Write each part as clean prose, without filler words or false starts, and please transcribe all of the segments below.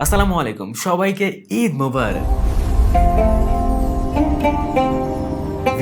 আসসালামু আলাইকুম সবাইকে ঈদ মোবারক।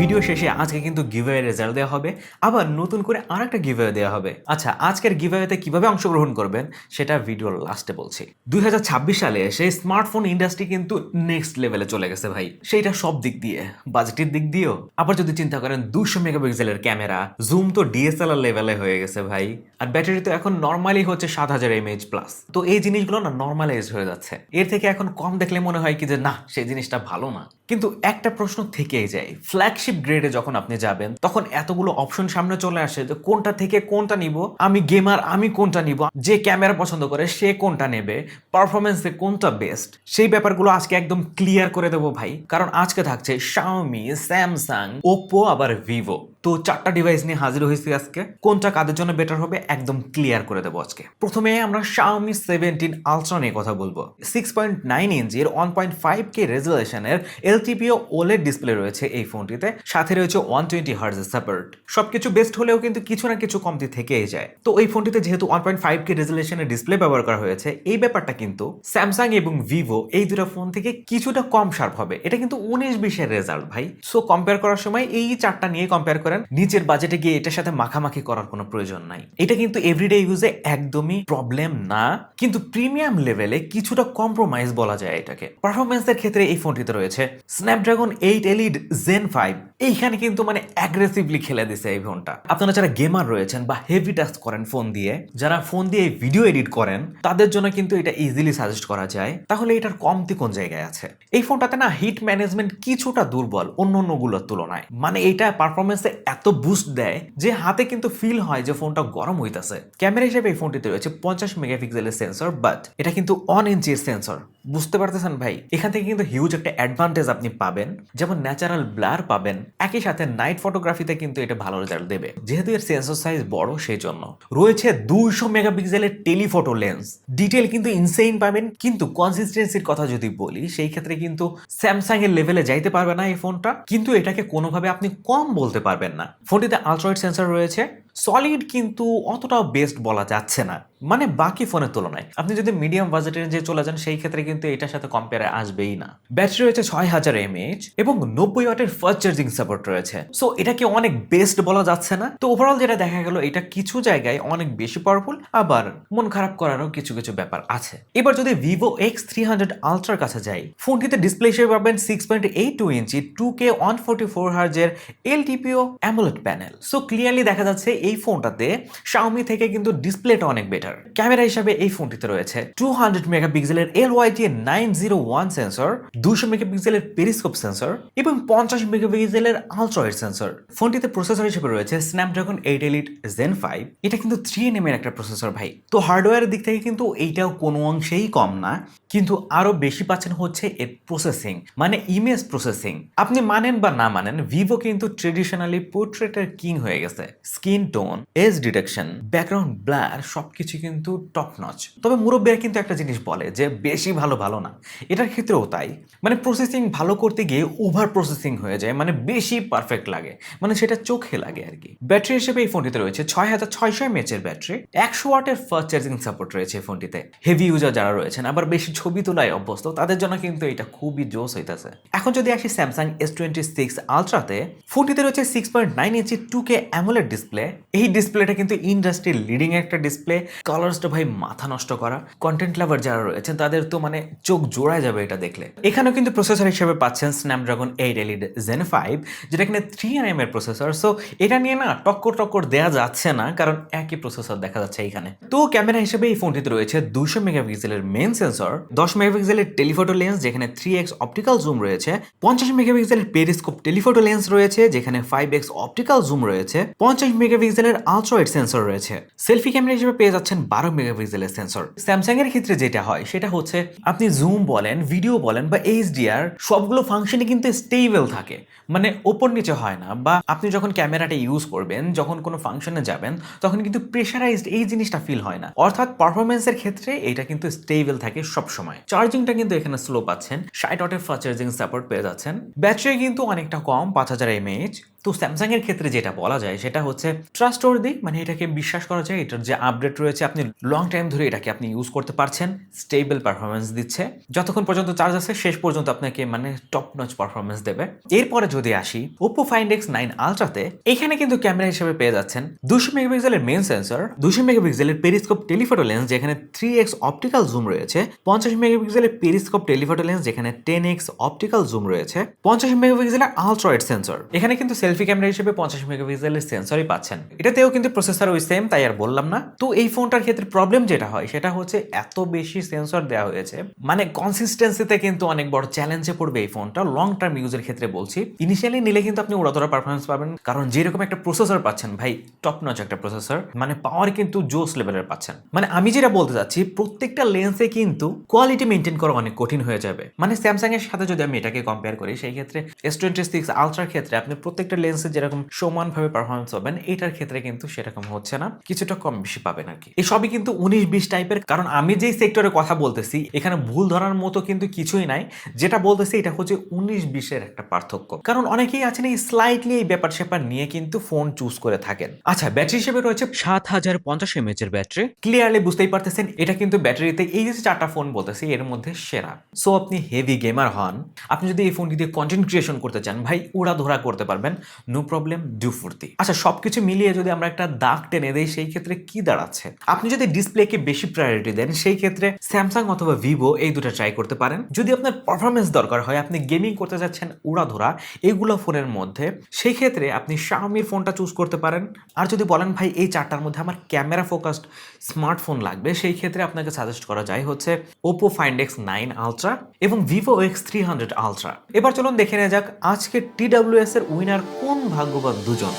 ভিডিও শেষে আজকে কিন্তু গিভঅ্যাওয়ে রেজাল্ট দেওয়া হবে, আবার নতুন করে আরেকটা গিভঅ্যাওয়ে দেওয়া হবে। আচ্ছা, আজকের গিভঅ্যাওয়েতে কিভাবে অংশগ্রহণ করবেন সেটা ভিডিওর লাস্টে বলছি। 2026 সালে এসে স্মার্টফোন ইন্ডাস্ট্রি কিন্তু নেক্সট লেভেলে চলে গেছে ভাই, সেইটা সব দিক দিয়ে, বাজেটের দিক দিয়েও। আবার যদি চিন্তা করেন 200 মেগাপিক্সেলের ক্যামেরা, জুম তো ডিএসএলআর লেভেলে হয়ে গেছে ভাই, আর ব্যাটারি তো এখন নর্মালি হচ্ছে 7000 এমএএইচ প্লাস। তো এই জিনিসগুলো না নর্মালাইজ হয়ে যাচ্ছে। এর থেকে এখন কম দেখলে মনে হয় কি যে না, সেই জিনিসটা ভালো না। কিন্তু একটা প্রশ্ন থেকেই যায়, ফ্ল্যাগশিপ গ্রেডে যখন আপনি যাবেন তখন এতগুলো অপশন সামনে চলে আসে যে কোনটা থেকে কোনটা নিব, আমি গেমার আমি কোনটা নিব, যে ক্যামেরা পছন্দ করে সে কোনটা নেবে, পারফরমেন্সে কোনটা বেস্ট, সেই ব্যাপারগুলো আজকে একদম ক্লিয়ার করে দেবো ভাই। কারণ আজকে থাকছে শাওমি, স্যামসাং, ওপ্পো আবার ভিভো। তো 4টা ডিভাইস নিয়ে হাজির হয়েছি আজকে, কোনটা কাদের জন্য বেটার হবে একদম ক্লিয়ার করে দেবো আজকে। প্রথমে আমরা শাওমি 17 আলট্রা নিয়ে কথা বলবো। 6.9 ইঞ্চির 1.5K রেজুলেশনের এলটিপিও ওলেড ডিসপ্লে রয়েছে এই ফোনটিতে, সাথে রয়েছে 120 হার্টজের সাপোর্ট। সবকিছু বেস্ট হলেও কিন্তু কিছু না কিছু কমতি থেকেই যায়। তো এই ফোনটিতে যেহেতু 1.5K রেজুলেশনের ডিসপ্লে ব্যবহার করা হয়েছে, এই ব্যাপারটা কিন্তু স্যামসাং এবং ভিভো এই দুটো ফোন থেকে কিছুটা কম শার্প হবে। এটা কিন্তু 19-20 রেজাল্ট ভাই। সো কম্পেয়ার করার সময় এই 4টা নিয়ে কম্পেয়ার করেন, নিচের বাজেটে গিয়ে এটার সাথে মাখামাখি করার কোনো প্রয়োজন নাই। এটা কিন্তু এভরিডে ইউজে একদমই প্রবলেম না, কিন্তু প্রিমিয়াম লেভেলে কিছুটা কম্প্রোমাইজ বলা যায় এটাকে। পারফরমেন্সের ক্ষেত্রে এই ফোনটিতে রয়েছে স্ন্যাপড্রাগন 8 এলিট জেন 5। এইখানে কিন্তু মানে অ্যাগ্রেসিভলি খেলে দিছে এই ফোনটা। আপনারা যারা গেমার রয়েছেন বা হেভি টাস্ক করেন ফোন দিয়ে, যারা ফোন দিয়ে ভিডিও এডিট করেন, তাদের জন্য কিন্তু এটা ইজিলি সাজেস্ট করা যায়। তাহলে এটার কমতি কোন জায়গায় আছে? এই ফোনটাতে না হিট ম্যানেজমেন্ট কিছুটা দুর্বল অন্যগুলোর তুলনায়। মানে এটা পারফরমেন্সে এত বুস্ট দেয় যে হাতে কিন্তু ফিল হয় যে ফোনটা গরম হইতাছে। ক্যামেরা হিসেবে এই ফোনটিতে রয়েছে 50 মেগাপিক্সেলের সেন্সর, বাট এটা কিন্তু 1 ইঞ্চির সেন্সর। বুঝতে পারতেছেন ভাই, এখান থেকে কিন্তু হিউজ একটা অ্যাডভান্টেজ আপনি পাবেন, যেমন ন্যাচারাল ব্লার পাবেন, একই সাথে নাইট ফটোগ্রাফিতে কিন্তু এটা ভালো রেজাল্ট দেবে যেহেতু এর সেন্সর সাইজ বড়। সেই জন্য রয়েছে 200 মেগাপিক্সেলের টেলিফটো লেন্স, ডিটেল কিন্তু ইনসেইন পাবেন। কিন্তু কনসিস্টেন্সির কথা যদি বলি, সেই ক্ষেত্রে কিন্তু স্যামসাং এর লেভেলে যাইতে পারবে না এই ফোনটা, কিন্তু এটাকে কোনোভাবে আপনি কম বলতে পারবেন না। ফোনটিতে আলট্রাওয়াইড সেন্সর রয়েছে, সলিড কিন্তু অতটাও বেস্ট বলা যাচ্ছে না, মানে বাকি ফোনের তুলনায়। আপনি যদি মিডিয়াম বাজেটের যে চলে যান, সেই ক্ষেত্রে কিন্তু এটার সাথে কম্পেয়ারে আসবেই না। ব্যাটারি রয়েছে 6000 এমএএইচ এবং 90 ওয়াটের ফাস্ট চার্জিং সাপোর্ট রয়েছে। সো এটাকে অনেক বেস্ট বলা যাচ্ছে না। তো ওভারঅল যেটা দেখা গেল, এটা কিছু জায়গায় অনেক বেশি পাওয়ারফুল, আবার মন খারাপ করারও কিছু কিছু ব্যাপার আছে। এবার যদি ভিভো X300 আলট্রার কাছে যাই, ফোনটিতে ডিসপ্লে হিসেবে পাবেন 6.82 ইঞ্চি 2K 144 হার্জের LTPO AMOLED panel. So clearly দেখা যাচ্ছে এই ফোনটাতে শাওমি থেকে কিন্তু ডিসপ্লেটা অনেক বেটার। ক্যামেরা হিসাবে এই ফোনটিতে রয়েছে 200 মেগাপিক্সেলের LYT901 সেন্সর, 200 মেগাপিক্সেলের পেরিস্কোপ সেন্সর এবং 50 মেগাপিক্সেলের আলট্রাওয়াইড সেন্সর। ফোনটিতে প্রসেসর হিসেবে রয়েছে স্ন্যাপড্রাগন 8 এলিট জেন 5। এটা কিন্তু 3nm এর একটা প্রসেসর ভাই। তো হার্ডওয়্যারের দিক থেকে কিন্তু এইটাও কোনো অংশেই কম না, কিন্তু আরো বেশি পাচ্ছেন হচ্ছে এর প্রসেসিং, মানে ইমেজ প্রসেসিং। আপনি মানেন বা না মানেন, ভিভো কিন্তু ট্রেডিশনালি পোর্ট্রেটের কিং হয়ে গেছে। Skin tone, age detection, background blur সবকিছু কিন্তু টপ নচ। তবে মুরব্বীরা কিন্তু একটা জিনিস বলে যে বেশি ভালো ভালো না, এটার ক্ষেত্রেও তাই। মানে প্রসেসিং ভালো করতে গিয়ে ওভার প্রসেসিং হয়ে যায়, মানে বেশি পারফেক্ট লাগে, মানে সেটা চোখে লাগে আর কি। ব্যাটারি হিসেবে এই ফোনটিতে রয়েছে 6600 এমএএইচ এর ব্যাটারি, 100 ওয়াটের ফাস্ট চার্জিং সাপোর্ট রয়েছে এই ফোনটিতে। হেভি ইউজার যারা রয়েছেন, আবার বেশি ছবি তোলায় অভ্যস্ত, তাদের জন্য কিন্তু এটা খুবই জোস হইতাছে। এখন যদি আসি স্যামসাং S26 আলট্রাতে, ফোনটিতে রয়েছে 6.9 ইঞ্চি 2K অ্যামোলেড ডিসপ্লে। এই ডিসপ্লেটা কিন্তু ইন্ডাস্ট্রির লিডিং একটা ডিসপ্লে। কালার্সটা ভাই মাথা নষ্ট করা। কন্টেন্ট লাভার যারা রয়েছেন তাদের তো মানে চোখ জোড়ায় যাবে এটা দেখলে। এখানেও কিন্তু প্রসেসর হিসেবে পাচ্ছেন স্ন্যাপড্রাগন 8 এলিট জেন 5, যেটা কিনা 3nm এর প্রসেসর। সো এটা নিয়ে না টক্কর দেওয়া যাচ্ছে না, কারণ একই প্রসেসর দেখা যাচ্ছে এখানে। তো ক্যামেরা হিসেবে এই ফোনটিতে রয়েছে 200 মেগাপিক্সেলের মেইন সেন্সর, 10 মেগাপিক্সেলের টেলিফটো লেন্স যেখানে 3x অপটিক্যাল জুম রয়েছে, 50 মেগাপিক্সেলের পেরিস্কোপ টেলিফটো লেন্স রয়েছে যেখানে 5x অপটিক্যাল জুম রয়েছে, 50 মেগাপিক্সেলের আলট্রাওয়াইড সেন্সর রয়েছে। সেলফি ক্যামেরা হিসেবে পেয়ে যাচ্ছেন 12 মেগাপিক্সেলের সেন্সর। স্যামসাং এর ক্ষেত্রে যেটা হয় সেটা হচ্ছে আপনি জুম বলেন, ভিডিও বলেন বা এইচডিআর, সবগুলো ফাংশনে কিন্তু স্টেবল থাকে, মানে ওপর নিচে হয় না। বা আপনি যখন ক্যামেরাটা ইউজ করবেন, যখন কোনো ফাংশনে যাবেন, তখন কিন্তু প্রেশারাইজড এই জিনিসটা ফিল হয় না। অর্থাৎ পারফরমেন্সের ক্ষেত্রে এটা কিন্তু স্টেবল থাকে সব সময়। চার্জিংটা কিন্তু এখানে স্লো পাচ্ছেন, 60 ওয়াটের ফাস্ট চার্জিং সাপোর্ট পেয়ে যাচ্ছেন। ব্যাটারি কিন্তু অনেকটা কম, 5000 এমএএইচ। তো স্যামসাং এর ক্ষেত্রে যেটা বলা যায় সেটা হচ্ছে ট্রাস্টওয়ার্দি, মানে এটাকে বিশ্বাস করা যায়, এটার যে আপডেট রয়েছে আপনি লং টাইম ধরে এটাকে আপনি ইউজ করতে পারছেন, স্টেবল পারফরমেন্স দিচ্ছে, যতক্ষণ পর্যন্ত চার্জ আছে শেষ পর্যন্ত আপনাকে মানে টপ নচ পারফরমেন্স দেবে। এরপরে যদি আসি Oppo Find X9 Ultraতে, এখানে কিন্তু ক্যামেরা হিসেবে পেয়ে যাচ্ছেন 200 মেগাপিক্সেলের মেইন সেন্সর, 200 মেগাপিক্সেলের পেরিস্কোপ টেলিফোটো লেন্স যেখানে 3x অপটিক্যাল জুম রয়েছে, 50 মেগাপিক্সেলের পেরিস্কোপ টেলিফোটো লেন্স যেখানে 10x অপটিক্যাল জুম রয়েছে, 50 মেগাপিক্সেলের আলট্রা ওয়াইড সেন্সর। এখানে কিন্তু সেলফি ক্যামেরা হিসেবে 50 মেগাপিক্সেলের সেন্সরই পাচ্ছেন। এটাতেও কিন্তু প্রসেসর ওই সেম, তাই আর বললাম না। তো এই ফোনটার ক্ষেত্রে প্রবলেম যেটা হয় সেটা হচ্ছে এত বেশি সেন্সর দেওয়া হয়েছে, মানে কনসিস্টেন্সিতে কিন্তু অনেক বড় চ্যালেঞ্জে পড়বে এই ফোনটা লং টার্ম ইউজের ক্ষেত্রে বলছি। ইনিশিয়ালি নিলে কিন্তু আপনি উড়াধরা পারফরমেন্স পাবেন, কারণ যেরকম একটা প্রসেসর পাচ্ছেন ভাই, টপ নচ একটা প্রসেসর, মানে পাওয়ার কিন্তু জোস লেভেলের পাচ্ছেন। মানে আমি যেটা বলতে চাচ্ছি, প্রত্যেকটা লেন্সে কিন্তু কোয়ালিটি মেনটেন করা অনেক কঠিন হয়ে যাবে। মানে স্যামসাং এর সাথে যদি আমি এটাকে কম্পেয়ার করি, সেই ক্ষেত্রে S26 আলট্রার ক্ষেত্রে আপনি প্রত্যেকটা লেন্সে যেরকম সমানভাবে পারফরমেন্স পাবেন, এটার ক্ষেত্রে কিন্তু সেরকম হচ্ছে না, কিছুটা কম বেশি পাবেন আর কি। এই সবই কিন্তু 19-20 টাইপের, কারণ আমি যেই সেক্টরে কথা বলতেছি এখানে ভুল ধরার মতো কিন্তু কিছুই নাই। যেটা বলতেছি এটা হচ্ছে 19-20 একটা পার্থক্য, কারণ অনেকেই আছেন এই স্লাইটলি এই ব্যাপার স্যাপার নিয়ে কিন্তু ফোন চুজ করে থাকেন। আচ্ছা, ব্যাটারি হিসেবে রয়েছে 7050 mAh এর ব্যাটারি। ক্লিয়ারলি বুঝতেই পারতেছেন এটা কিন্তু ব্যাটারিতে এই যে চারটা ফোন বলতেছি এর মধ্যে সেরা। সো আপনি হেভি গেমার হন, আপনি যদি এই ফোনটি দিয়ে কন্টেন্ট ক্রিয়েশন করতে চান ভাই, উড়াধরা করতে পারবেন, নো প্রবলেম, ডু ফুর্তি। আচ্ছা, সবকিছু মিলিয়ে যদি আমরা একটা দাগ টেনে দেই, সেই ক্ষেত্রে কি দাঁড়াচ্ছে? আপনি যদি ডিসপ্লেকে বেশি প্রায়োরিটি দেন, সেই ক্ষেত্রে স্যামসাং অথবা ভিভো এই দুটো ট্রাই করতে পারেন। যদি আপনার পারফরমেন্স দরকার হয়, আপনি গেমিং করতে যাচ্ছেন উড়াধরা এগুলো ফোনের মধ্যে, সেই ক্ষেত্রে আপনি শাওমির ফোনটা চুজ করতে পারেন। আর যদি বলেন ভাই এই চারটার মধ্যে আমার ক্যামেরা ফোকাসড স্মার্টফোন লাগবে, সেই ক্ষেত্রে আপনাকে সাজেস্ট করা যায় হচ্ছে Oppo Find X9 Ultra এবং Vivo X300 Ultra। এবার চলুন দেখে নেওয়া যাক আজকে TWS এর উইনার কোন ভাগ্যবান দুজন।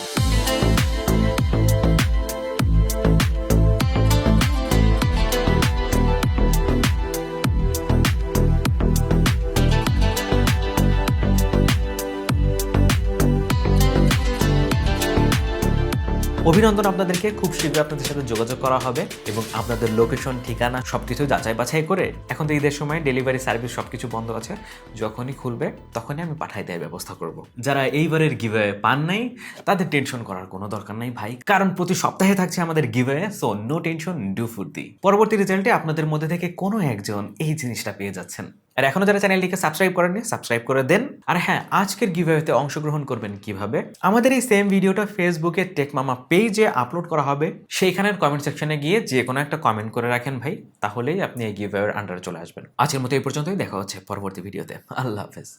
অভিনন্দন আপনাদেরকে, খুব শীঘ্রই আপনাদের সাথে যোগাযোগ করা হবে এবং আপনাদের লোকেশন, ঠিকানা সবকিছু যাচাই বাছাই করে, এখন তো ঈদের সময় ডেলিভারি সার্ভিস সবকিছু বন্ধ আছে, যখনই খুলবে তখনই আমি পাঠাই দেওয়ার ব্যবস্থা করব। যারা এইবারের গিভঅ্যাওয়ে পান নাই তাদের টেনশন করার কোনো দরকার নাই ভাই, কারণ প্রতি সপ্তাহে থাকছে আমাদের giveaway, so no tension, do ফুর্তি। পরবর্তী রেজাল্টে আপনাদের মধ্যে থেকে কোনো একজন এই জিনিসটা পেয়ে যাচ্ছেন। আর এখনো যারা চ্যানেলটিকে সাবস্ক্রাইব করেননি, সাবস্ক্রাইব করে দেন। আর হ্যাঁ, আজকের গিভঅ্যাওয়েতে অংশগ্রহণ করবেন কিভাবে? আমাদের এই সেম ভিডিওটা ফেসবুকে টেকমামা পেজে আপলোড করা হবে, সেইখানের কমেন্ট সেকশনে গিয়ে যে কোনো একটা কমেন্ট করে রাখেন ভাই, তাহলেই আপনি এই গিভঅ্যাওয়ের আন্ডারে চলে আসবেন। আজকের মতো এই পর্যন্তই, দেখা হচ্ছে পরবর্তী ভিডিওতে। আল্লাহ হাফেজ।